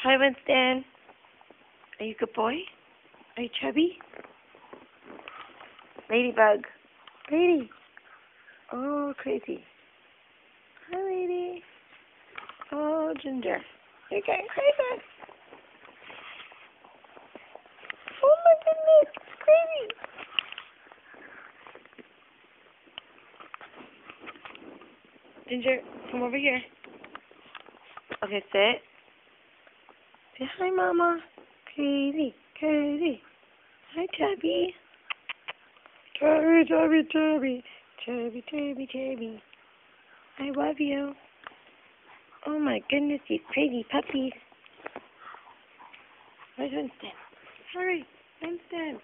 Hi, Winston. Are you a good boy? Are you chubby? Ladybug. Lady. Oh, crazy. Hi, lady. Oh, Ginger. You're getting crazy. Oh, my goodness. It's crazy. Ginger, come over here. Okay, sit. Say hi, Mama. Crazy, crazy. Hi, Chubby. Chubby, chubby, chubby. Chubby, chubby, chubby. I love you. Oh, my goodness, you crazy puppies. Where's Winston? Hurry, Winston.